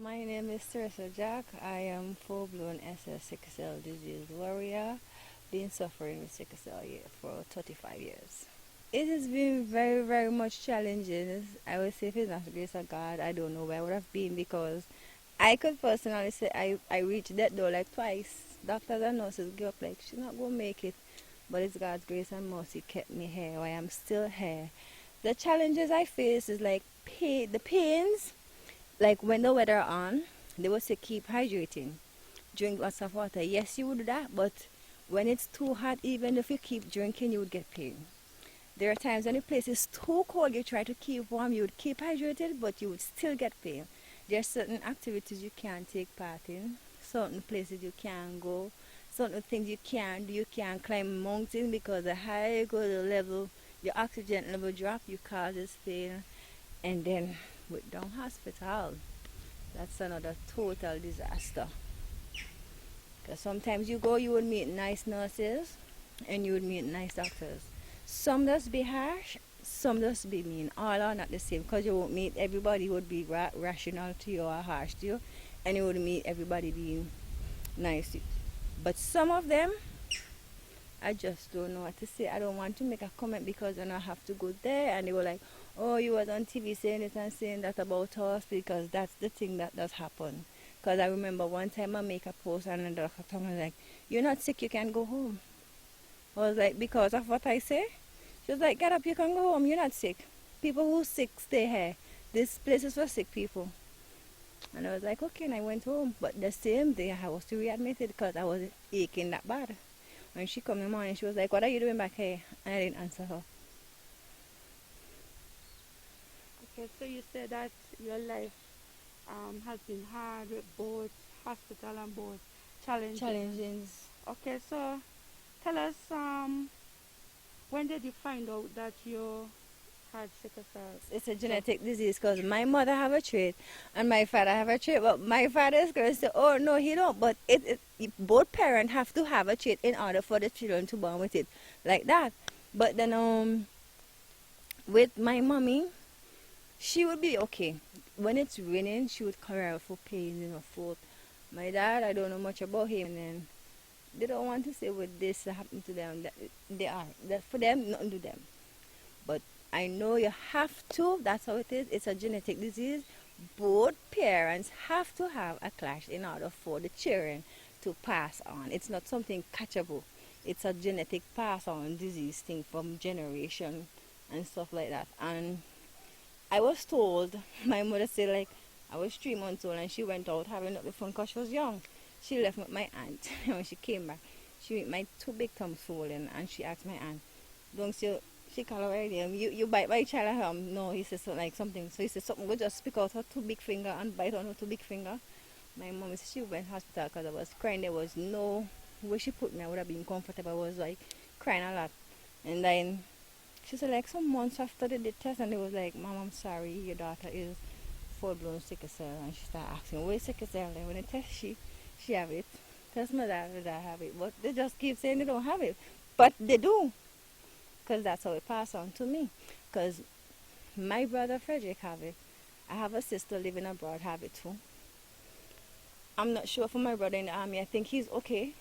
My name is Teressa Jack. I am full-blown SS sickle cell disease warrior, been suffering with sickle cell for 35 years. It has been very, very much challenging. I would say if it's not the grace of God, I don't know where I would have been because I could personally say I reached that door like twice. Doctors and nurses give up like, she's not going to make it. But it's God's grace and mercy kept me here. I am still here. The challenges I face is like the pains. Like when the weather on, they will say keep hydrating, drink lots of water. Yes, you would do that, but when it's too hot, even if you keep drinking, you would get pain. There are times when the place is too cold, you try to keep warm, you would keep hydrated, but you would still get pain. There are certain activities you can't take part in, certain places you can't go, certain things you can't do. You can't climb a mountain because the higher you go, the level, your oxygen level drop, you causes pain, and then with down hospital, that's another total disaster. Because sometimes you go, you would meet nice nurses, and you would meet nice doctors. Some just be harsh, some just be mean. All are not the same because you won't meet everybody would be rational to you or harsh to you, and you would meet everybody being nice to you. But some of them, I just don't know what to say. I don't want to make a comment because then I have to go there and they were like, oh, you was on TV saying this and saying that about us, because that's the thing that does happen. Because I remember one time I make a post and the doctor told me like, you're not sick, you can go home. I was like, because of what I say? She was like, get up, you can go home, you're not sick. People who sick stay here. This place is for sick people. And I was like, okay, and I went home. But the same day I was to readmitted because I was aching that bad. When she came in the morning, she was like, what are you doing back here? And I didn't answer her. Okay, so you said that your life has been hard with both hospital and both challenges. Okay, so tell us, when did you find out that you had sickle cell? It's a genetic disease because my mother have a trait and my father have a trait. But my father is going to say, oh, no, he don't. But both parents have to have a trait in order for the children to born with it like that. But then with my mommy, she would be okay. When it's raining, she would cry out for pain in her foot. My dad, I don't know much about him. And then they don't want to say what this happened to them. That for them, nothing to them. But I know you have to, that's how it is. It's a genetic disease. Both parents have to have a clash in order for the children to pass on. It's not something catchable. It's a genetic pass on disease thing from generation and stuff like that. And I was told, my mother said like, I was 3 months old and she went out having up the phone because she was young. She left with my aunt. When she came back, she made my 2 big thumbs swollen and she asked my aunt, don't you, she called her right there, you bite my child? No, he said so, like something. So he said something would just pick out her 2 big finger and bite on her 2 big finger. My mom said she went to hospital because I was crying. There was no where she put me, I would have been comfortable. I was like crying a lot. And then she said like some months after they did test and they was like, Mom, I'm sorry, your daughter is full-blown sickle cell. And she started asking, where's sickle cell? And when they test she have it. Test my dad have it. But they just keep saying they don't have it. But they do. Because that's how it passed on to me. Because my brother Frederick have it. I have a sister living abroad have it too. I'm not sure for my brother in the army. I think he's okay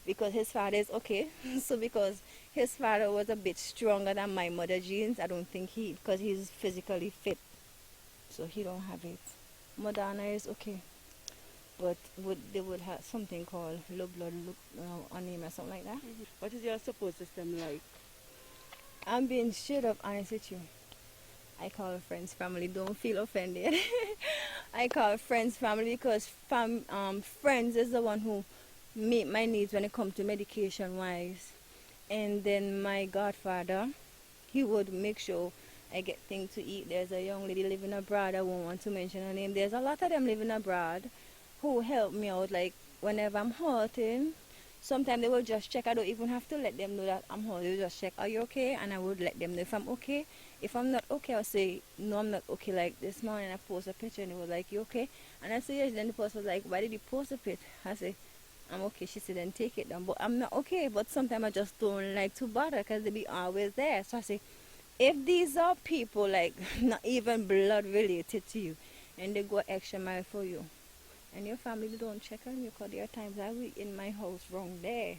because his father is okay. So because his father was a bit stronger than my mother genes, I don't think because he's physically fit. So he don't have it. Madonna is okay. But they would have something called low blood anemia, something like that. Mm-hmm. What is your support system like? I'm being straight up honest with you. I call friends family. Don't feel offended. I call friends family because friends is the one who meet my needs when it comes to medication wise. And then my godfather, he would make sure I get things to eat. There's a young lady living abroad. I won't want to mention her name. There's a lot of them living abroad who help me out. Like whenever I'm hurting, sometimes they will just check. I don't even have to let them know that I'm hurt. They will just check, are you okay? And I would let them know if I'm okay. If I'm not okay, I'll say, no, I'm not okay. Like this morning I post a picture and it was like, you okay? And I say, yes. Then the post was like, why did you post a picture? I say, I'm okay. She said, then take it down. But I'm not okay. But sometimes I just don't like to bother because they be always there. So I say, if these are people like not even blood related to you and they go extra mile for you, And your family don't check on you because there are times I be in my house wrong there,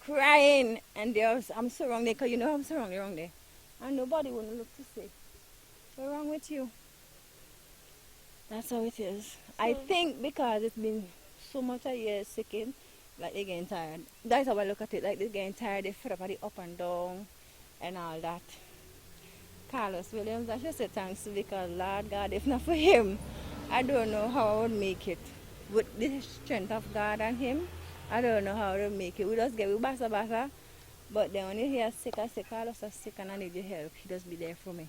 crying, and I'm so wrong there because you know I'm so wrong there. And nobody will look to say, what's wrong with you? That's how it is. I So, think because it's been so much a year sicking, like they're getting tired. That's how I look at it. Like they're getting tired, they fed up at the up and down and all that. Carlos Williams, I should say thanks to because Lord God, if not for him, I don't know how I would make it. With the strength of God and him, I don't know how I would make it. We just get we basa, but then when you hear sick, I say Carlos is sick and I need your help. He just be there for me.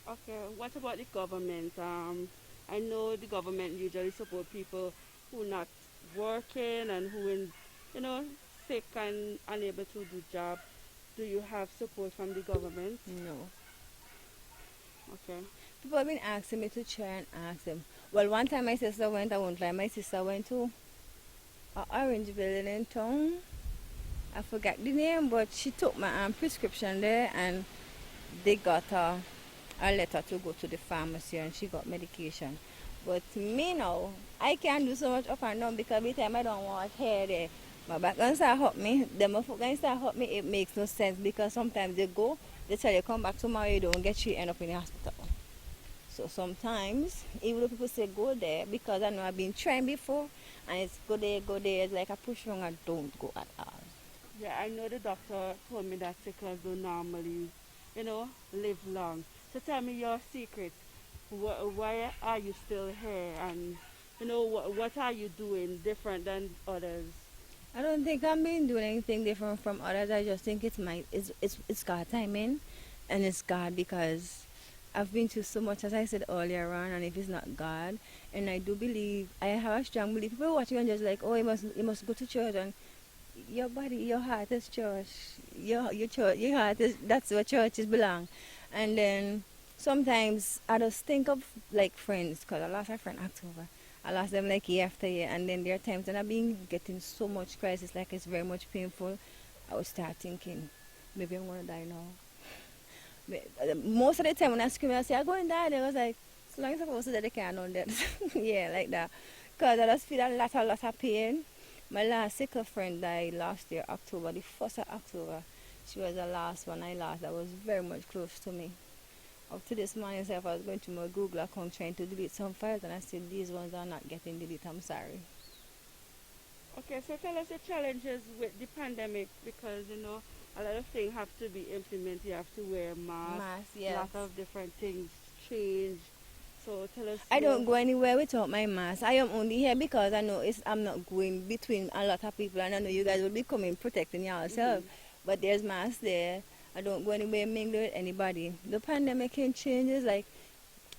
okay, what about the government? I know the government usually support people who not working and who in, you know, sick and unable to do job. Do you have support from the government? No. Okay. People have been asking me to try and ask them. Well, one time my sister went, I won't lie, my sister went to a orange building in town. I forgot the name, but she took my prescription there and they got a letter to go to the pharmacy and she got medication. But me now, I can't do so much up and down because every time I don't want hair there, my back gonna start hurt me, then my foot gonna start hurt me, it makes no sense because sometimes they go, they tell you come back tomorrow, you don't get you end up in the hospital. So sometimes, even though people say go there, because I know I've been trying before, and it's go there, it's like a push wrong and don't go at all. Yeah, I know the doctor told me that sicklers don't normally, you know, live long. So tell me your secret. Why are you still here? And, you know, what are you doing different than others? I don't think I'm been doing anything different from others. I just think it's God timing, and it's God because I've been through so much as I said earlier on, and if it's not God, and I do believe I have a strong belief. People watching and just like, oh, you must go to church, and your body, your heart is church. Your church, your heart is that's where churches belong, and then sometimes I just think of like friends because I lost a friend October. I lost them like year after year, and then there are times when I've been getting so much crisis, like it's very much painful. I would start thinking, maybe I'm gonna die now. Most of the time when I scream, I say I'm going to die. They was like, as long as I'm supposed to die, they can't know that. Yeah, like that. Cause I just feel a lot of pain. My last sickle friend died last year, October, the 1st of October. She was the last one I lost that was very much close to me. Up to this morning, I was going to my Google account trying to delete some files, and I said these ones are not getting deleted. I'm sorry. Okay, so tell us the challenges with the pandemic because, you know, a lot of things have to be implemented. You have to wear a mask. Mask, A yes. lot of different things change. So tell us. I don't go anywhere without my mask. I am only here because I know I'm not going between a lot of people, and I know you guys will be coming protecting yourself. But there's masks there. I don't go anywhere mingle with anybody. The pandemic can changes like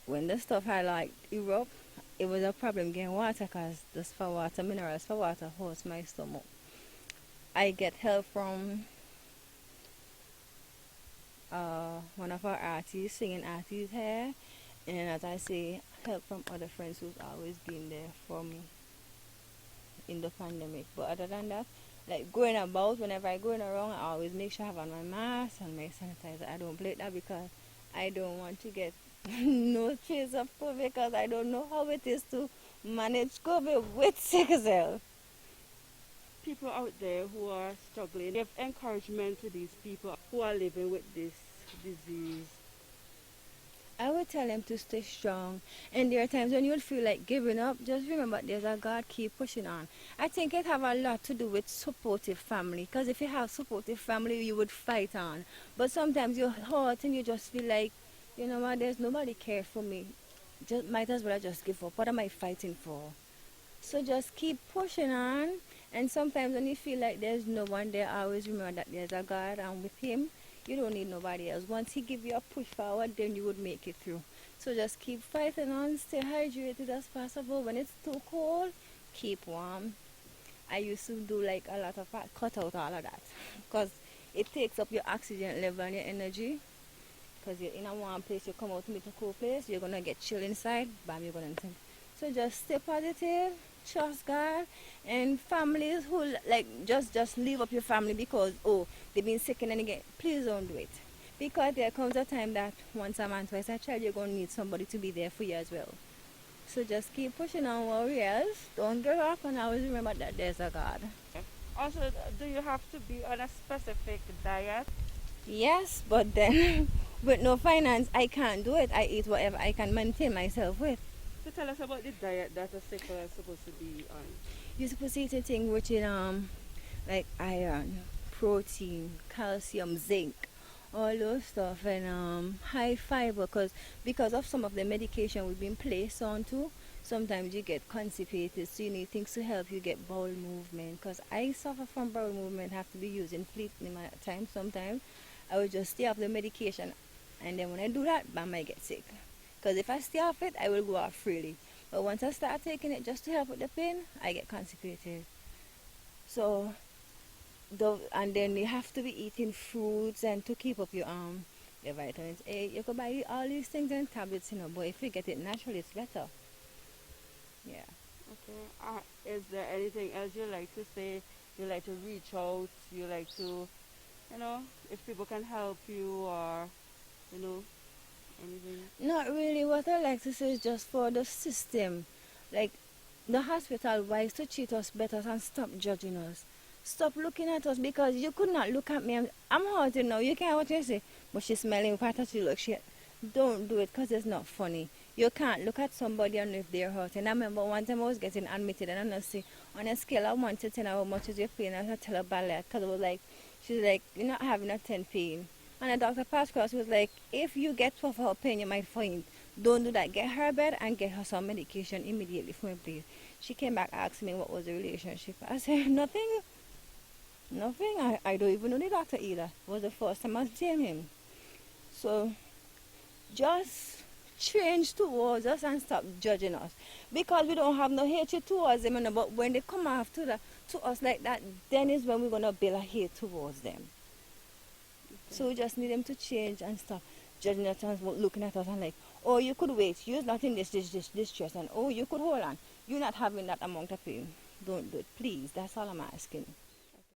when the stuff had like erupt, it was a problem getting water because just for water, minerals for water hurts my stomach. I get help from one of our artists, singing artists here, and as I say, help from other friends who's always been there for me in the pandemic. But other than that, like going about, whenever I going around, I always make sure I have on my mask and my sanitizer. I don't play that because I don't want to get no trace of COVID because I don't know how it is to manage COVID with sickle cell. People out there who are struggling, give encouragement to these people who are living with this disease. I would tell them to stay strong. And there are times when you would feel like giving up, just remember there's a God, keep pushing on. I think it have a lot to do with supportive family. Because if you have supportive family, you would fight on. But sometimes you're hurt and you just feel like, you know what, there's nobody care for me. Just might as well I just give up. What am I fighting for? So just keep pushing on. And sometimes when you feel like there's no one there, always remember that there's a God, and with him, you don't need nobody else. Once he give you a push forward, then you would make it through. So just keep fighting on, stay hydrated as possible. When it's too cold, keep warm. I used to do like a lot of cut out all of that because it takes up your oxygen level and your energy. Because you're in a warm place, you come out to meet a cool place, you're gonna get chill inside, bam, you're gonna think. So just stay positive, trust God, and families who like just leave up your family because they've been sick and then again. Please don't do it, because there comes a time that once a man, twice a child, you're gonna need somebody to be there for you as well. So just keep pushing on, warriors. Don't give up, and always remember that there's a God. Also, do you have to be on a specific diet? Yes, but then with no finance, I can't do it. I eat whatever I can maintain myself with. So tell us about the diet that a sickle is supposed to be on. You're supposed to eat a thing rich in like iron, protein, calcium, zinc, all those stuff, and high fiber. Because of some of the medication we've been placed on to, sometimes you get constipated, so you need things to help you get bowel movement. Because I suffer from bowel movement, have to be using fleet in my time sometimes. I will just stay off the medication, and then when I do that, bam, I get sick. Because if I stay off it, I will go off freely. But once I start taking it just to help with the pain, I get constipated. So, and then you have to be eating fruits and to keep up your vitamins A. You could buy all these things in tablets, but if you get it naturally, it's better. Yeah. Okay. Is there anything else you like to say? You like to reach out? You like to, if people can help you or, anything? Not really. What I like to say is just for the system. Like, the hospital wise to treat us better and stop judging us. Stop looking at us because you could not look at me. I'm hurting now. You can't what you say. But she's smelling quite as she looks. Don't do it because it's not funny. You can't look at somebody and if they're hurting. I remember one time I was getting admitted and I say, on a scale of 1 to 10, how much is your pain? And I tell her ballet because I was like, she's like, you're not having a 10 pain. And the doctor passed across was like, if you get 12 hour pain, you might faint. Don't do that. Get her a bed and get her some medication immediately for me, please. She came back asking me what was the relationship. I said, nothing. Nothing. I don't even know the doctor either. It was the first time I seen him. So, just change towards us and stop judging us. Because we don't have no hatred towards them, but when they come after to us like that, then is when we're going to build a hate towards them. Okay. So we just need them to change and stop judging us and looking at us and like, oh, you could wait. You're not in this stress. And oh, you could hold on. You're not having that amount of pain. Don't do it, please. That's all I'm asking.